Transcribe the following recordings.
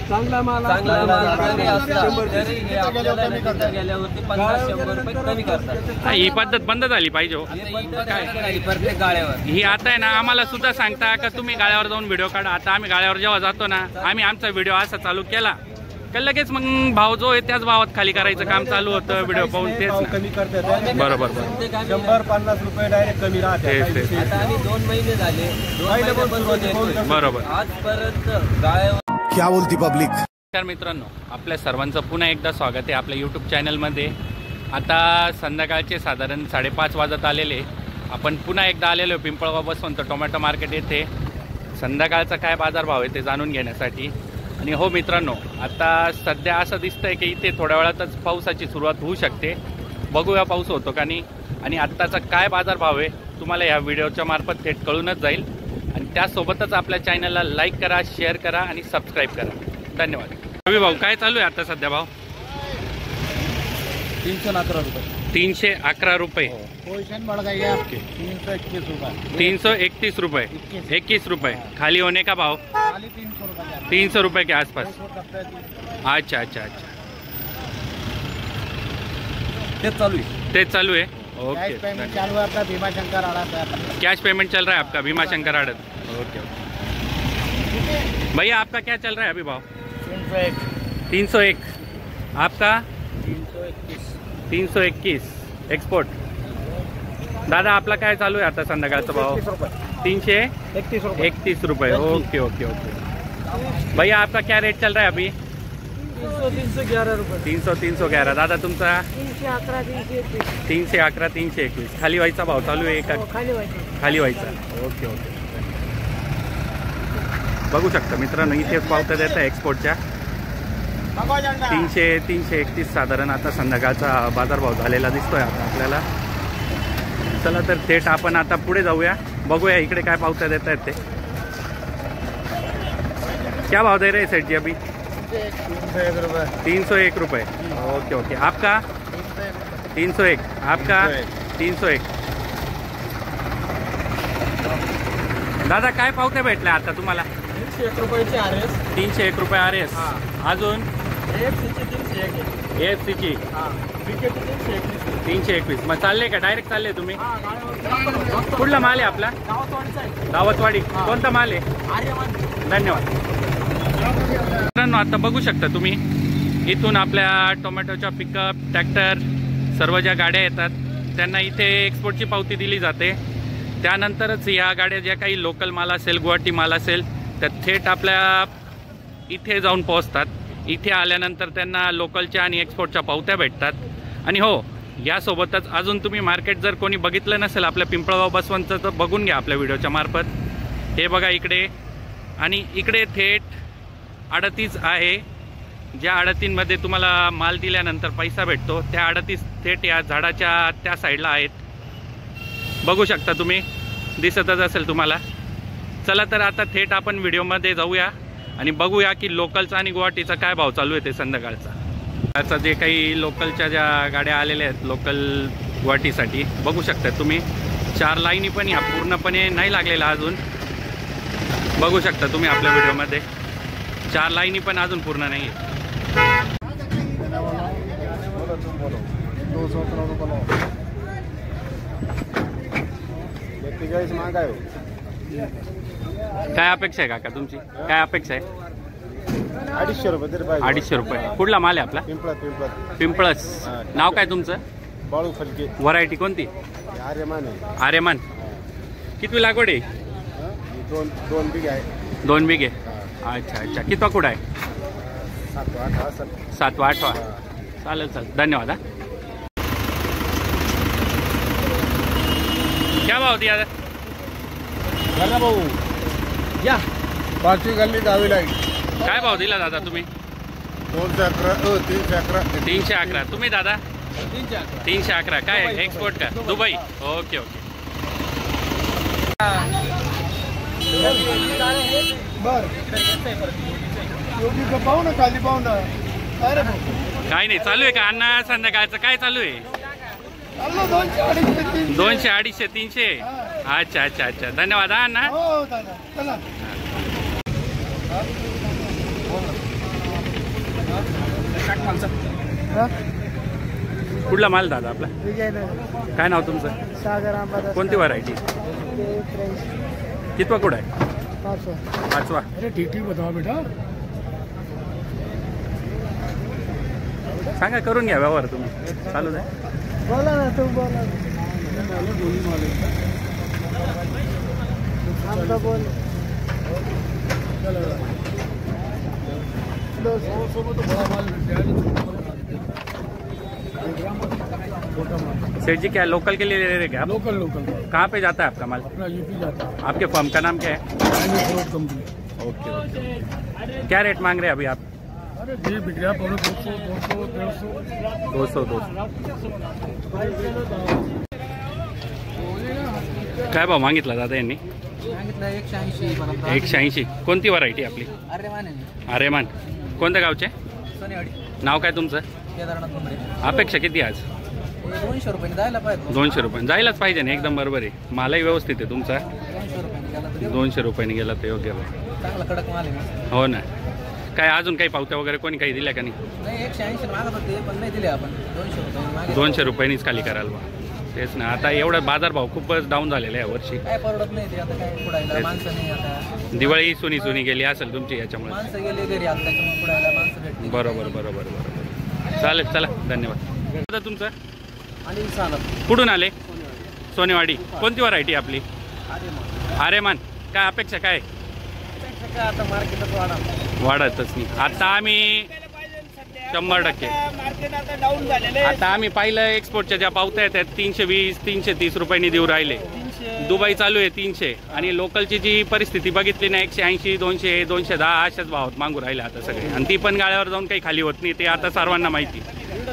चांगला माल जरी असला तरी हे आपल्याला तिथं गेल्यावरती 50-100 रुपये कमी करतात। ही पद्धत बंद झाली पाहिजे हो। काय प्रत्येक गाळ्यावर ही आता आहे ना, आम्हाला सुद्धा सांगता का तुम्ही गाळ्यावर जाऊन व्हिडिओ काढा। आता आम्ही गाळ्यावर जेव्हा जातो ना, आम्ही आमचा व्हिडिओ असा चालू केला का लगेच मग भाव जो आहे त्याच भावात खाली करायचं काम चालू होतं। व्हिडिओ पाहून तेच कमी करते। बरोबर 100-50 रुपये डायरेक्ट कमी राहते। आता आम्ही 2 महिने झाले, 2 महिन्यापासून बरोबर आजपर्यंत गाळ्यावर क्या बोलती पब्लिक। नमस्कार मित्रांनो, आपल्या सर्वांचं पुन्हा एकदा स्वागत आहे आपल्या यूट्यूब चॅनलमध्ये। आता संध्याकाळचे साधारण 5:30 वाजत आलेले, आपण पुन्हा एकदा आलेलो पिंपळगाव बसवंत टोमॅटो मार्केट येथे संध्याकाळचा काय बाजारभाव आहे ते जाणून घेण्यासाठी। आणि हो मित्रांनो, आता सध्या असं दिसतंय की इथे थोड्या वेळातच पावसाची सुरुवात होऊ शकते। बघूया पाऊस होतो का नाही, आणि आत्ताचा काय बाजारभाव आहे तुम्हाला या व्हिडिओच्या मार्फत थेट कळूनच जाईल। आणि त्यासोबतच आपल्या चॅनलला लाईक करा, शेअर करा आणि सबस्क्राईब करा। धन्यवाद। रवी भाऊ, काय चालू आहे आता सध्या भाव? 311 रुपये। 311 रुपये। 331 रुपये। 21 रुपये खाली होने का भाव? 300 रुपये के आसपास। अच्छा अच्छा अच्छा, तेज चालू है। ओके, चालू है आपका भीमाशंकर आड़त। कैश पेमेंट चल रहा है आपका भीमाशंकर आड़त। ओके भैया, आपका क्या चल रहा है अभी भाव? 301। आपका 321 एक्सपोर्ट। दादा, आपला काय चालू आहे आता संध्याकाळचा भाव? 331 रुपये। ओके ओके ओके भैया, आपका क्या रेट चल रहा है अभी? 311 रुपये। 311। दादा तुमचा? 311, 311, 321 खाली व्हायचा भाव चालू आहे का? खाली व्हायचा। ओके ओके, बघू शकता मित्रांनो, इथेच पावत्या देत आहे एक्सपोर्टच्या। 331 साधारण आता संध्याकाळचा बाजारभाव झालेला दिसतोय आता आपल्याला। चला तर थेट आपण आता पुढे जाऊया, बघूया इकडे काय पावत्या देत आहेत ते। क्या भाव दे रहे हैं सेठ जी अभी? 301 रुपये। ओके ओके, आपका 301, आपका 301। दादा, काय पावत्या भेटल्या आता तुम्हाला? 301 रुपयाचे RS। 301 रुपये RS। अजून AFC ची 321। मग चालले का डायरेक्ट चालले तुम्ही? कुठला माल आहे आपला? दावतवाडी। कोणता माल आहे? धन्यवाद मित्रांनो। आता बघू शकता तुम्ही, इथून आपल्या टोमॅटोच्या पिकअप, ट्रॅक्टर, सर्व ज्या गाड्या येतात त्यांना इथे एक्सपोर्टची पावती दिली जाते। त्यानंतरच या गाड्या ज्या काही लोकल माल असेल, गुवाहाटी माल असेल, त्या थेट आपल्या इथे जाऊन पोहोचतात। इथे आल्यानंतर त्यांना लोकलच्या आणि एक्सपोर्टच्या पावत्या भेटतात। आणि हो, यासोबतच अजून तुम्ही मार्केट जर कोणी बघितलं नसेल आपल्या पिंपळगाव बसवंतचं, तर बघून घ्या आपल्या व्हिडिओच्या मार्फत। हे बघा इकडे, आणि इकडे थेट अडतीच आहे। ज्या अडतींमध्ये तुम्हाला माल दिल्यानंतर पैसा भेटतो, त्या अडतीस थेट या झाडाच्या त्या साईडला आहेत। बघू शकता तुम्ही, दिसतच असेल तुम्हाला। चला तर आता थेट आपण व्हिडिओमध्ये जाऊया आणि बघूया की लोकलचा आणि गुवाहाटीचा काय भाव चालू आहे ते संध्याकाळचा। आता जे काही लोकलच्या ज्या गाड्या आलेल्या आहेत लोकल गुवाहाटीसाठी, बघू शकता तुम्ही 4 लाईनी पण या पूर्णपणे नाही लागलेला अजून। बघू शकता तुम्ही आपल्या व्हिडिओमध्ये 4 लाईनी पण अजून पूर्ण नाही आहे। काय अपेक्षा आहे काका तुमची? काय अपेक्षा आहे? 250 रुपये तरी पाहिजे। 250 रुपये। कुठला माल आहे आपला? पिंपळस। नाव काय तुमचं? बाळू फलके। व्हरायटी कोणती? आर्यमान। आर्यमान। किती लागवड आहे? 2 बिघे आहे। 2 बिघे। अच्छा अच्छा, कितवा कुठं आहे? 7वा 8वा। चालेल चालेल, धन्यवाद। क्या भाव दिया भाऊ? या पाचवी गल्ली गावी लागली। काय भाव दिला दादा तुम्ही? 211, 311। 311। तुम्ही दादा? 311। काय एक्सपोर्ट का? दुबई। Okay okay. पाहू ना, खाली पाहू ना। काय नाही चालू आहे का अण्णा? संध्याकाळचं काय चालू आहे? 200, 250, 300। अच्छा अच्छा अच्छा, धन्यवाद अण्णा। कुठला माल दादा आपला? विजयनगर. काय नाव तुमचं? सागर आंबा. कोणती व्हरायटी? कितवा कुठं आहे? 5वा. अरे ठीक ठीक बताओ बेटा. सांगा, करून घ्या व्यवहार तुम्ही. चालू आहे. बोला ना, तू बोला. आमचा बोल. सेठ जी क्या लोकल के लिए ले रहे क्या आप? लोकल कहाँ पे जाता है आपका माल? अपना यूपी जाता है. आपके फर्म का नाम क्या है? कंपनी. Okay okay. क्या रेट मांग रहे हैं अभी आप? अरे जी बिक रहा 200 200 200. काय भाव मागितला दादा यांनी? 180. कोणती व्हरायटी आपली? आर्यमान. कोणत्या गावचे? नाव काय तुमचं? अपेक्षा किती आज? 200 रुपये द्यायला पाहिजे. 200 रुपये जायलाच पाहिजे ना. एकदम बरोबर आहे. मालही व्यवस्थित आहे तुमचा. 200 रुपयाने गेला तर योग्य भाव. चांगला कडक माल आहे. हो ना. काय अजून काही पावत्या वगैरे कोणी काही दिल्या का नाही? 180 मागत होते पण नाही दिले आपण. 200 रुपये 200 रुपयांनीच खाली करायला बा. तेच ना. आता एवढा बाजारभाव खूपच डाऊन झालेला आहे यावर्षी. काय परवडत नाही ते. आता काय पुढायला माणसं नाही. आता दिवाळी सुनी गेली असेल तुमची याच्यामुळे. माणसं गेले घरी. आता त्याच्यामुळे पुढायला माणसं भेटली. बरोबर. चालेल, चला, धन्यवाद. दादा तुमचं? आणि चालत कुठून आले? सोनेवाडी. कोणती व्हरायटी आपली? आर्यमान. काय अपेक्षा काय? आता मार्केटच वाढतच नाही. आता आम्ही 100%. आता आम्ही पाहिलं एक्सपोर्टच्या ज्या पावत्या आहेत 320 330 रुपयांनी देऊ राहिले. दुबई चालू आहे 300. आणि लोकलची जी परिस्थिती बघितली ना 180 200 210 अशाच भावात मागू राहिले आता सगळे. आणि ती पण गाळ्यावर जाऊन काही खाली होत नाही. ते आता सर्वांना माहिती.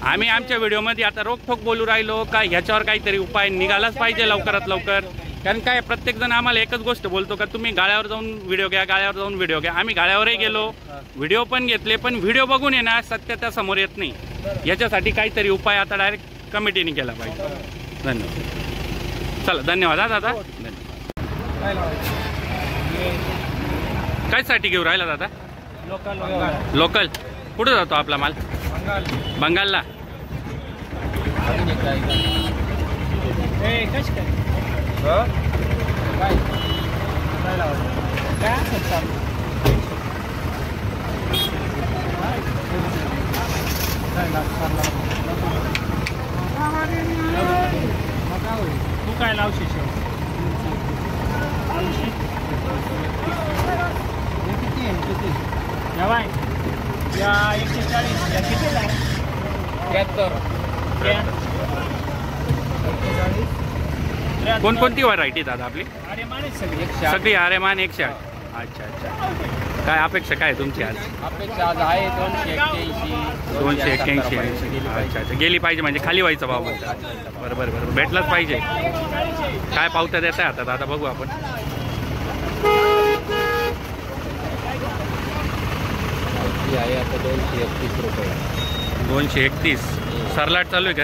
आम्ही आमच्या व्हिडिओमध्ये आता रोखोक बोलू राहिलो का ह्याच्यावर काहीतरी उपाय निघालाच पाहिजे लवकरात लवकर. कारण काय प्रत्येकजण आम्हाला एकच गोष्ट बोलतो का तुम्ही गाळ्यावर जाऊन व्हिडिओ घ्या, गाळ्यावर जाऊन व्हिडिओ घ्या. आम्ही गाळ्यावरही गेलो, व्हिडिओ पण घेतले, पण व्हिडिओ बघून आहे ना सत्यता समोर येत नाही. याच्यासाठी काहीतरी उपाय आता डायरेक्ट कमिटीने केला पाहिजे. धन्यवाद. चला, धन्यवाद हा दादा. काय साठी घेऊ राहिला दादा? लोकल. कुठं जातो आपला माल? बंगालला. तू काय लावशील? या 140 या किती आहे? 73. कोणकोणती व्हरायटी दादा आपली? आर्यमान सगळी आर्यमान 108. अच्छा. काय अपेक्षा काय तुमची आज? अपेक्षा आज आहे 281. अच्छा. गेली पाहिजे म्हणजे खाली व्हायचा भाव म्हणतात. बरोबर भेटलाच पाहिजे. काय पावत्या देत आहे आता दादा बघू आपण. आहे आता 231 रुपये. 231. सरलाट चालू आहे का?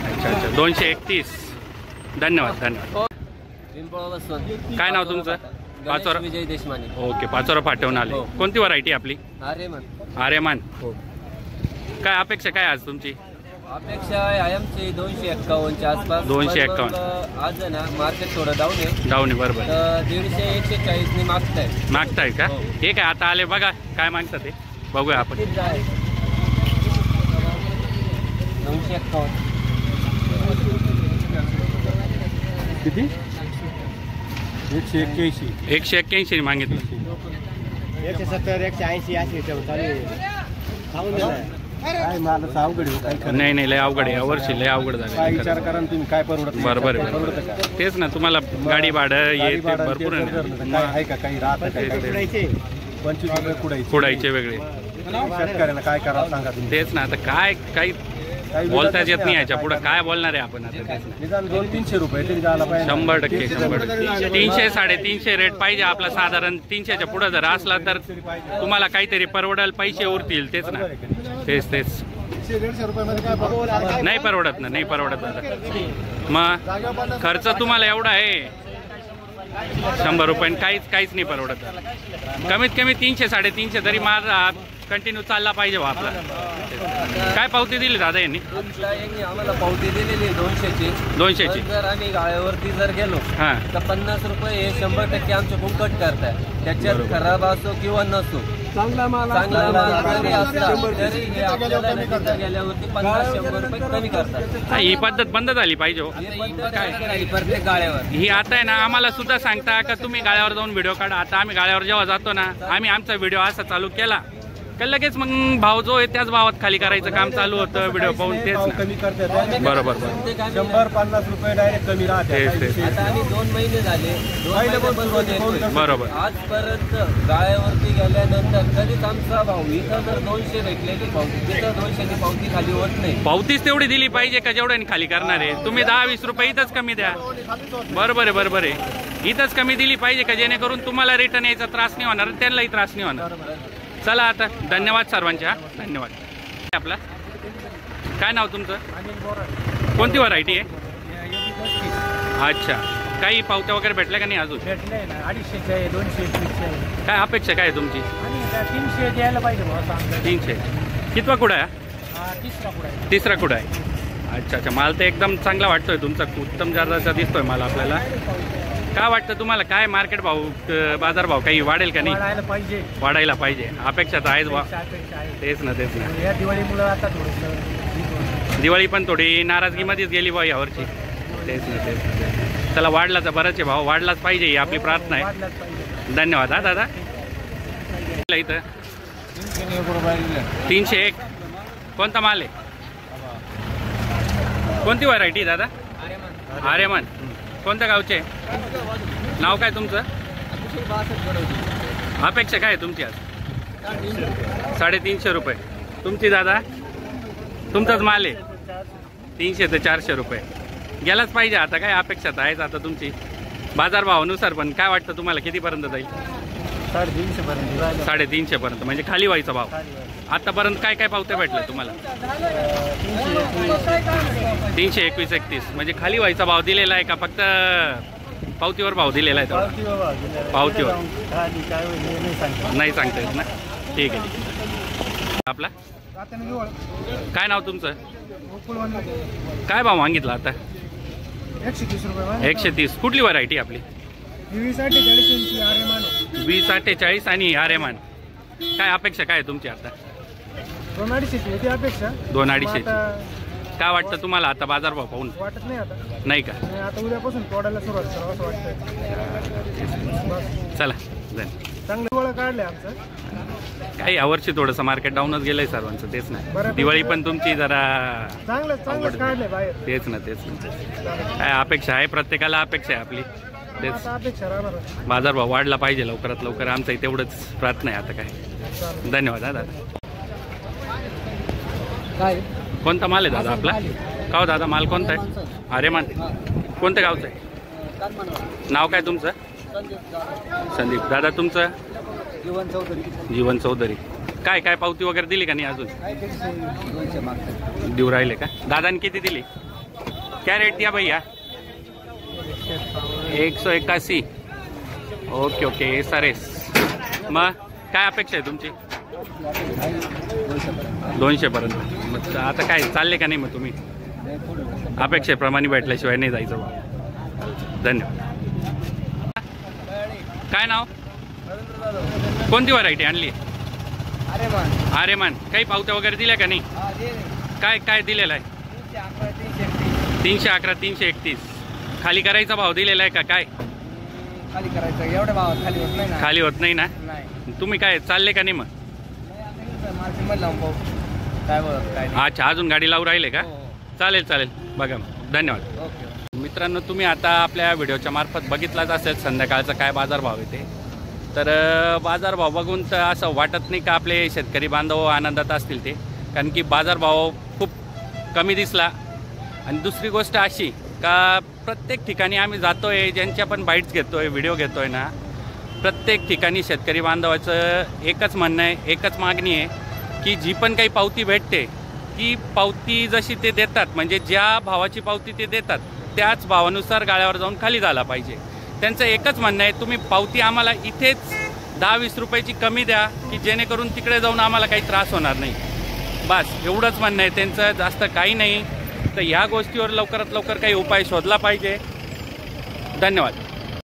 अच्छा 231. धन्यवाद. काय नाव तुमचं? पाचोरा. विजय देशमाने. ओके. पाचोरा फाटवून आले. कोणती व्हरायटी आपली? आर्यमान. काय अपेक्षा काय आज तुमची? अपेक्षा आहे आमची 251च्या आसपास. 251. आज ना मार्केट थोडं डाऊन आहे. बरोबर. 150 140 नि मागताय का? हे काय आता आले बघा काय मागतात ते बघूया आपण. 251 किती? 181. 181 मागितलं. 170 180 अशी चालू आहे. काय मला अवघड आहे. नाही लय अवघड आहे. यावर्षी लय अवघड झालं. काय विचार करा तुम्ही काय परवडत? बरोबर आहे. तेच ना. तुम्हाला गाडी भाडं हे ते भरपूर आहे. आहे का काही राहत? 25 रुपये कुडायचे वेगळे. शेतकऱ्यांना काय करावं सांगा तुम्ही. तेच ना. आता काय काही बोलताच येत नाही याच्या पुढे. काय बोलणार आहे आपण आता? तेच ना. निदान 200-300 रुपये तरी जायला पाहिजे. 100%. 300 350 रेट पाहिजे आपला साधारण. 300च्या पुढे जर असला तर तुम्हाला काहीतरी परवडायला पैसे उरतील. तेच ना. तेच 150 रुपयामध्ये काय नाही परवडत ना. मग खर्च तुम्हाला एवढा आहे. 100 रुपये काहीच नाही परवडत. कमीत कमी 300 350 तरी माल कंटिन्यू चालला पाहिजे बा आपला. काय पावती दिली दादा यांनी? आम्हाला पावती दिलेली 200ची. जर आम्ही गाळ्यावरती जर गेलो तर 50 रुपये हे 100% आमचे फुकट करताय. त्याच्यात खराब असो किंवा नसो, चांगला माल जरी असला तरी हे आपल्याला गेल्यावरती 50-100 रुपये कमी करतात. ही पद्धत बंद झाली पाहिजे. प्रत्येक गाळ्यावर ही आता आहे ना, आम्हाला सुद्धा सांगता का तुम्ही गाळ्यावर जाऊन व्हिडिओ काढा. आता आम्ही गाळ्यावर जेव्हा जातो ना, आम्ही आमचा व्हिडिओ असा चालू केला का लगेच मग भाव जो आहे त्याच भावात खाली करायचं काम चालू होतं. व्हिडिओ पाहून तेच कमी करतात. बरोबर 100-50 रुपये डायरेक्ट कमी राहते. आता आम्ही 2 महिने झाले, 2 महिने बरोबर. आजपर्यंत गाळ्यावरती गेल्यानंतर कधीच आमचा भाव इथं जर 200 भेटलेली पावती, तिथं 200ची पावती खाली होत नाही. पावतीच तेवढी दिली पाहिजे का जेवढ्याने खाली करणार आहे. तुम्ही 10-20 रुपये इथंच कमी द्या. बरोबर आहे. इथंच कमी दिली पाहिजे का जेणेकरून तुम्हाला रिटर्न यायचा त्रास नाही होणार, त्यांनाही त्रास नाही होणार. चला आता धन्यवाद सर्वांच्या. धन्यवाद. आपला काय नाव तुमचं? कोणती व्हरायटी आहे? अच्छा. काही पावत्या वगैरे भेटल्या का नाही अजून? भेटले ना, 250 आहे, 220 आहे. काय अपेक्षा काय आहे तुमची? 300 द्यायला पाहिजे. 300. कितवा कुडा आहे? तिसरा कुडा आहे. अच्छा. माल तर एकदम चांगला वाटतोय तुमचा, उत्तम दर्जाचा दिसतोय माल आपल्याला. काय वाटतं तुम्हाला? काय मार्केट भाव, बाजार भाव काही वाढेल का नाही? वाढायला पाहिजे. अपेक्षा तर आहेच बा. तेच ना. या दिवाळीमुळे आता थोडंसं दिवाळी पण थोडी नाराजगीमध्येच गेली बा यावरची. तेच ना. चला, वाढला तर बराच आहे भाव, वाढलाच पाहिजे ही आपली प्रार्थना आहे. धन्यवाद. हा दादा. इथं 301. कोणता माल आहे? कोणती व्हरायटी दादा? आर्यमान. कोणत्या गावचे? नाव काय तुमचं? अपेक्षा काय आहे तुमची आज? 350 रुपये. तुमची दादा? तुमचाच माल आहे. 300 ते 400 रुपये गेलाच पाहिजे. आता काय अपेक्षा तर आहेच आता तुमची बाजारभावानुसार. पण काय वाटतं तुम्हाला कितीपर्यंत जाईल? 350 पर्यंत म्हणजे खाली व्हायचा भाव. आतापर्यंत काय पावत्या भेटल्या तुम्हाला? 321-31 म्हणजे खाली व्हायचा भाव दिलेला आहे का फक्त पावतीवर भाव दिलेला आहे? पावतीवर नाही सांगता येत ना. ठीक आहे. आपला काय नाव तुमचं? काय भाव मागितला आता? 130 रुपये. 130. कुठली व्हरायटी आपली? 2048 आणि आर्यमान. काय अपेक्षा काय आहे तुमची आता? 250 अपेक्षा. 250. काय वाटतं तुम्हाला आता बाजारभाव पाहून? वाटत नाही आता. नाही का? आता उद्यापासून तोडायला सुरुवात करावं असं वाटतं. चला. चांगले गोळा काढले आमचं. काही यावर्षी थोडंसं मार्केट डाऊनच गेलंय सर्वांचं. तेच नाही. दिवाळी पण तुमची जरा चांगलं काढले बाहेर. तेच ना. काय अपेक्षा आहे? प्रत्येकाला अपेक्षा आहे आपली. तेच अपेक्षा राहणार. बाजारभाव वाढला पाहिजे लवकरात लवकर. आमचं तेवढंच प्रार्थना आहे आता. काय. धन्यवाद. दादा. काय कोणता माल आहे दादा आपला? का हो दादा, माल कोणता आहे? आर्यमान. कोणत्या गावचं आहे? नाव काय तुमचं? संदीप. दादा तुमचं? जीवन चौधरी. काय पावती वगैरे दिली का नाही अजून? देऊ राहिले का? दादाने किती दिली? क्या रेट दिया भैया? 181. ओके. SRS. मग काय अपेक्षा आहे तुमची? 200 पर्यंत. मग आता काय चालले का नाही मग तुम्ही? अपेक्षेप्रमाणे भेटल्याशिवाय नाही जायचं बा. धन्यवाद. काय नाव? कोणती व्हरायटी आणली? आर्यमान. काही पावत्या वगैरे दिल्या का नाही? काय दिलेला आहे? 311, 331. खाली करायचा भाव दिलेला आहे का? काय खाली करायचं? एवढ्या भावात खाली होत नाही ना. तुम्ही काय चालले का नाही मग? अच्छा. अजून गाडी लावून राहिले का? चालेल बघा. धन्यवाद. मित्रांनो, तुम्ही आता आपल्या व्हिडिओच्या मार्फत बघितलाच असेल संध्याकाळचा काय बाजारभाव येते. तर बाजारभाव बघून तर असं वाटत नाही का आपले शेतकरी बांधव आनंदात असतील ते. कारण की बाजारभाव खूप कमी दिसला. आणि दुसरी गोष्ट अशी का प्रत्येक ठिकाणी आम्ही जातोय, ज्यांच्या पण बाईट्स घेतोय, व्हिडिओ घेतोय ना, प्रत्येक ठिकाणी शेतकरी बांधवाचं एकच म्हणणं आहे, एकच मागणी आहे की जी पण काही पावती भेटते ती पावती जशी ते देतात, म्हणजे ज्या भावाची पावती ते देतात त्याच भावानुसार गाळ्यावर जाऊन खाली झाला पाहिजे. त्यांचं एकच म्हणणं आहे, तुम्ही पावती आम्हाला इथेच 10-20 रुपयाची कमी द्या, की जेणेकरून तिकडे जाऊन आम्हाला काही त्रास होणार नाही. बस एवढंच म्हणणं आहे त्यांचं, जास्त काही नाही. तर ह्या गोष्टीवर लवकरात लवकर काही उपाय शोधला पाहिजे. धन्यवाद.